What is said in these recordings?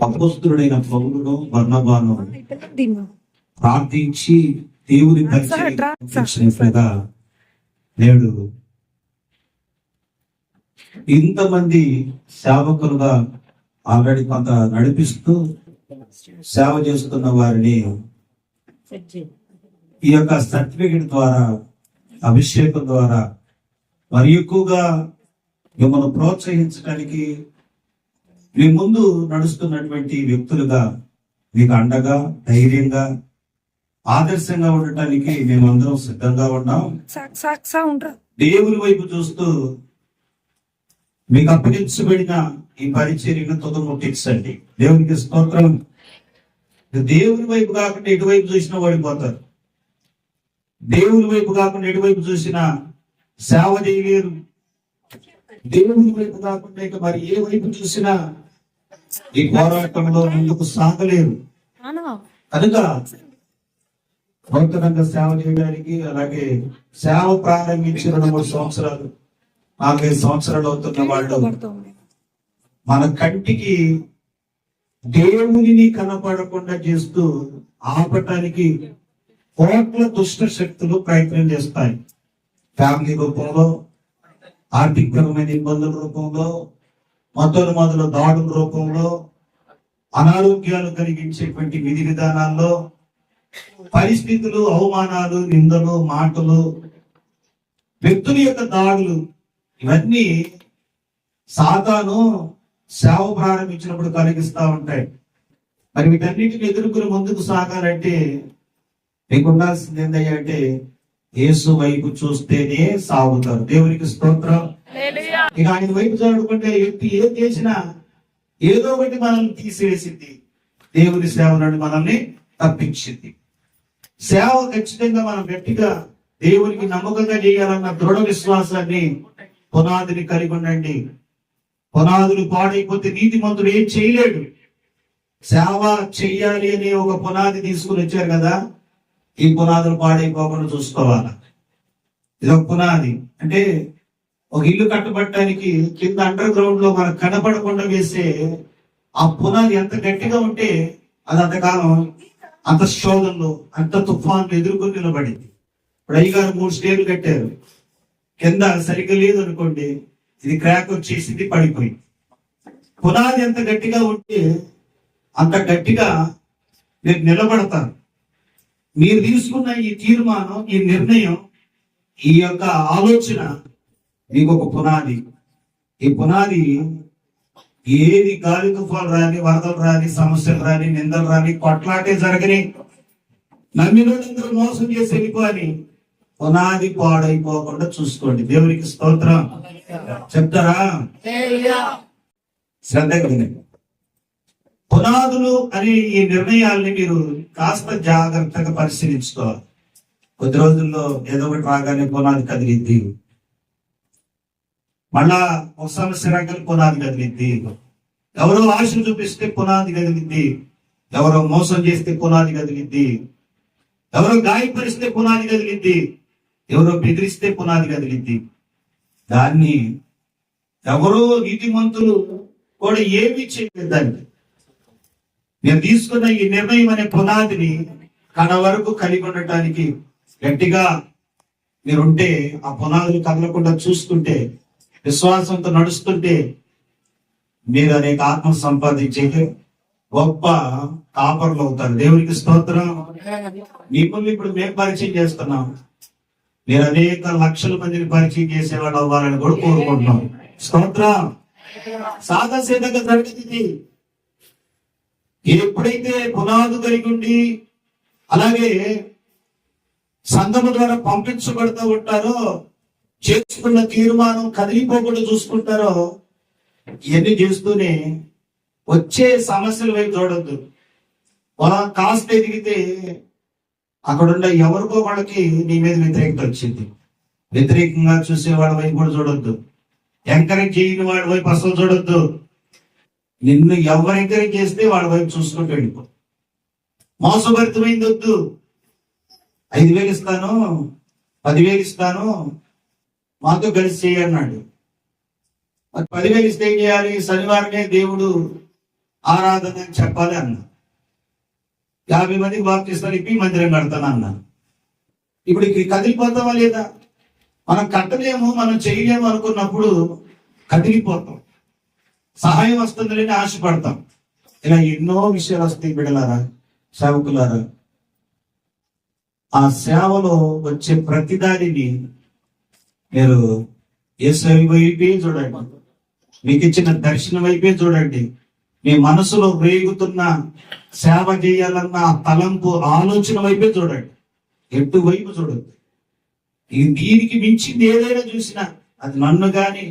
అపోస్తలుడైన పౌలును బర్నబాను ప్రార్థించి దేవుని పరిచయగా నేడు ఇంతమంది సేవకులుగా ఆల్రెడీ కొంత నడిపిస్తూ సేవ చేస్తున్న వారిని ఈ యొక్క సర్టిఫికెట్ ద్వారా, అభిషేకం ద్వారా మరి ఎక్కువగా మిమ్మల్ని ప్రోత్సహించడానికి మీ ముందు నడుస్తున్నటువంటి వ్యక్తులుగా మీకు అండగా, ధైర్యంగా, ఆదర్శంగా ఉండటానికి మేమందరం సిద్ధంగా ఉన్నాం. దేవుని వైపు చూస్తూ మీకు అప్పగించబడిన ఈ పరిచర్యను తుదముట్టించండి. దేవునికి స్తోత్రం. దేవుని వైపు కాకుండా ఎటువైపు చూసినా ఓడిపోతారు. దేవుని వైపు కాకుండా ఎటువైపు చూసినా సేవ చేయలేరు. దేవుని వైపు కాకుండా ఇక మరి ఏ వైపు చూసినా ఈ పోరాటంలో ముందుకు సాగలేరు. కనుక నూతనంగా సేవ చేయడానికి, అలాగే సేవ ప్రారంభించిన 2-3 సంవత్సరాలు, 4-5 సంవత్సరాలు అవుతున్న వాళ్ళు మన కంటికి దేవునిని కనపడకుండా చేస్తూ ఆపటానికి కోట్ల దుష్ట శక్తులు ప్రయత్నం చేస్తాయి. ఫ్యామిలీ రూపంలో, ఆర్థికపరమైన ఇబ్బందుల రూపంలో, మొదలు దాడుల రూపంలో, అనారోగ్యాలు కలిగించేటువంటి విధి విధానాల్లో, పరిస్థితులు, అవమానాలు, నిందలు, మాటలు, వ్యక్తుల యొక్క దాడులు, ఇవన్నీ సాతాను సేవ ప్రారంభించినప్పుడు కలిగిస్తా ఉంటాయి. మరి వీటన్నిటిని ఎదుర్కొని ముందుకు సాగాలంటే మీకు ఉండాల్సింది ఏంటయ్యా అంటే యేసు వైపు చూస్తేనే సాగుతారు. దేవునికి స్తోత్రం. ఇక ఆయన వైపు చూడకుంటే వ్యక్తి ఏం చేసినా ఏదో ఒకటి మనల్ని తీసివేసింది. దేవుని సేవ నుండి మనల్ని తప్పించింది. సేవ ఖచ్చితంగా మనం గట్టిగా దేవునికి నమ్మకంగా చేయాలన్న దృఢ విశ్వాసాన్ని, పునాదిని కలిగి ఉండండి. పునాదులు పాడైపోతే నీతిమంతుడు ఏం చేయలేడు. సేవ చెయ్యాలి అని ఒక పునాది తీసుకుని వచ్చారు కదా, ఈ పునాదులు పాడైపోకుండా చూసుకోవాలి. ఇది ఒక పునాది. అంటే ఒక ఇల్లు కట్టబట్టడానికి కింద అండర్ గ్రౌండ్ లో మనకు కనపడకుండా వేసే ఆ పునాది ఎంత గట్టిగా ఉంటే అది అంతకాలం అంత శోధనలో, అంత తుఫాన్లు ఎదుర్కొని నిలబడింది. ఇప్పుడు అయ్యగారు 3 స్టేర్లు కట్టారు, కింద సరిగ్గా లేదు అనుకోండి, ఇది క్రాక్ వచ్చేసింది, పడిపోయింది. పునాది ఎంత గట్టిగా ఉంటే అంత గట్టిగా మీరు నిలబడతారు. మీరు తీసుకున్న ఈ తీర్మానం, ఈ నిర్ణయం, ఈ యొక్క ఆలోచన మీకు ఒక పునాది. ఈ పునాది ఏది గాలి తుఫాలు రాని, వరదలు రాని, సమస్యలు రాని, నిందలు రాని, కొట్లాటే జరగని, నమ్మినందరూ మోసం చేసి వెళ్ళిపోని, పునాది పాడైపోకుండా చూసుకోండి. దేవునికి స్తోత్రం. చెప్తారా? శ్రద్ధగా వినండి. పునాదులు అనే ఈ నిర్ణయాల్ని మీరు కాస్త జాగ్రత్తగా పరిశీలించుకోవాలి. కొద్ది రోజుల్లో ఏదో ఒకటి రాగానే పునాది కదిలిద్ది, మళ్ళా ఒక సమస్య రాగానే పునాది కదిలిద్ది, ఎవరో ఆశ చూపిస్తే పునాది కదిలిద్ది, ఎవరో మోసం చేస్తే పునాది కదిలిద్ది, ఎవరో గాయపరిస్తే పునాది కదిలిద్ది, ఎవరో బెదిరిస్తే పునాది కదిలిద్ది. దాన్ని ఎవరో నీతిమంతులు కూడా ఏమీ చేయలేదండి. నేను తీసుకున్న ఈ నిర్ణయం అనే పునాదిని కడ వరకు కలిగి ఉండటానికి గట్టిగా మీరుంటే, ఆ పునాదులు కదలకుండా చూసుకుంటే, విశ్వాసంతో నడుస్తుంటే మీరు అనేక ఆత్మ సంపాదించే గొప్ప కాపర్లు అవుతారు. దేవునికి స్తోత్రం. మిమ్మల్ని ఇప్పుడు మేము పరిచయం చేస్తున్నాం, మీరు అనేక లక్షల మందిని పరిచయం చేసేవాళ్ళు అవ్వాలని కూడా కోరుకుంటున్నాం. స్తోత్రం. సాదాసీదంగా జరుగుతుంది. ఎప్పుడైతే పునాదు కలిగి ఉండి అలాగే సంఘము ద్వారా పంపించబడుతూ ఉంటారో, చేసుకున్న తీర్మానం కదిలిపోకుండా చూసుకుంటారో, ఇవన్నీ చేస్తూనే వచ్చే సమస్యల వైపు చూడొద్దు. కాస్త ఎదిగితే అక్కడున్న ఎవరికో వాళ్ళకి నీ మీద వ్యతిరేకత వచ్చింది. వ్యతిరేకంగా చూసే వాళ్ళ వైపు కూడా చూడొద్దు. ఎంకరేజ్ చేయని వాళ్ళ వైపు అసలు చూడొద్దు. నిన్ను ఎవరు ఎంకరేజ్ చేస్తే వాళ్ళ వైపు చూసుకుంటూ వెళ్ళిపో. మోసభరితమైంది వద్దు. 5,000 ఇస్తాను, 10,000 ఇస్తాను, మాతో కలిసి చేయన్నాడు. 10,000 ఇస్తే ఏం చేయాలి? శనివారమే దేవుడు ఆరాధన అని చెప్పాలి అన్నా. 50 మందికి బాప్తిస్తాను ఇప్పి మందిరం కడతాను అన్నా. ఇప్పుడు ఇక్కడ కదిలిపోతావా లేదా? మనం కట్టలేము, మనం చేయలేము అనుకున్నప్పుడు కదిలిపోతాం. సహాయం వస్తుందని ఆశపడతాం. ఇలా ఎన్నో విషయాలు వస్తాయి బిడ్డలారా, సేవకులారా. ఆ సేవలో వచ్చే ప్రతిదానిని మీరు యేసు వైపే చూడండి, మీకు ఇచ్చిన దర్శనం వైపే చూడండి. మీ మనసులో రేగుతున్న సేవ చేయాలన్న తలంపు, ఆలోచన వైపే చూడండి, ఎటువైపు చూడద్దు. దీనికి మించింది ఏదైనా చూసినా, అది నన్ను కానీ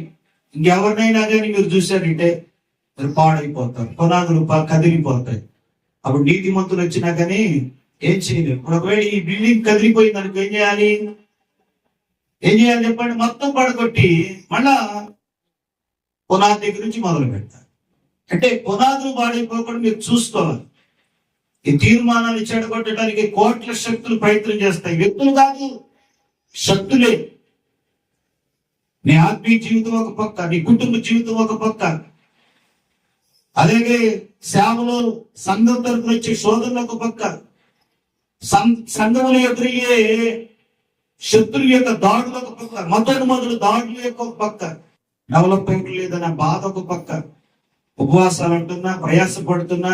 ఇంకెవరినైనా కానీ మీరు చూశారంటే మీరు పాడైపోతారు, పునాదులు కదిలిపోతాయి. అప్పుడు నీతిమంతులు వచ్చినా కానీ ఏం చేయలేరు. ఇప్పుడు ఒకవేళ ఈ బిల్డింగ్ కదిలిపోయింది అనుకో, ఏం చేయాలి చెప్పండి? మొత్తం పడగొట్టి మళ్ళా పునాది దగ్గర నుంచి మొదలు పెడతారు. అంటే పునాదులు పాడైపోకుండా మీరు చూసుకోవాలి. ఈ తీర్మానాన్ని చెడగొట్టడానికి కోట్ల శక్తులు ప్రయత్నం చేస్తాయి. వ్యక్తులు కాదు, శక్తులే. నీ ఆత్మీయ జీవితం ఒక పక్క, నీ కుటుంబ జీవితం ఒక పక్క, అలాగే సేవలో సంఘం తరపున వచ్చే శోధనలు ఒక పక్క, సంఘంలో ఎదురయ్యే శత్రువు యొక్క దాడులు ఒక పక్క, మొదలు దాడుల యొక్క ఒక పక్క, డెవలప్మెంట్ లేదన్న బాధ ఒక పక్క, ఉపవాసాలు అంటున్నా, ప్రయాసపడుతున్నా,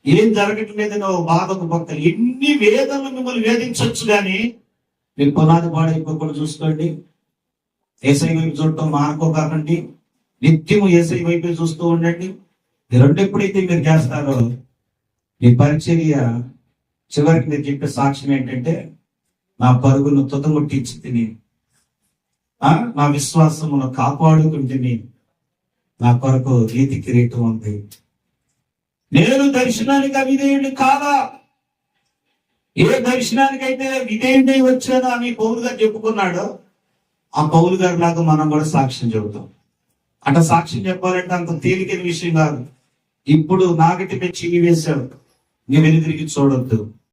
ఏం జరగటం లేదని ఒక బాధ ఒక పక్క. ఎన్ని వేదనలు మిమ్మల్ని వేధించవచ్చు కానీ మీరు పునాది పాడైపోకుండా చూసుకోండి. యేసయ్య వైపు చూడటం మానుకోకండి, నిత్యము యేసయ్య వైపే చూస్తూ ఉండండి. ఈ రెండు ఎప్పుడైతే మీరు చేస్తారో మీ పరిచర్య చివరికి మీరు చెప్పే సాక్ష్యం ఏంటంటే, నా పరుగును తుదముట్టించి తిని, నా విశ్వాసమును కాపాడుకుంటుని, నా కొరకు నీతి కిరీటం ఉంది. నేను దర్శనానికి అవిధేయుడిని కాదా? ఏ దర్శనానికైతే విధేయుడై వచ్చానో అని పౌలు గారు చెప్పుకున్నాడో, ఆ పౌలు గారి లాగా మనం కూడా సాక్ష్యం చెబుతాం. అంటే సాక్ష్యం చెప్పాలంటే అంత తేలికైన విషయం కాదు. ఇప్పుడు నాగటి పెంచి వేశాడు, ఇంక వెనుదిరిగి చూడొద్దు.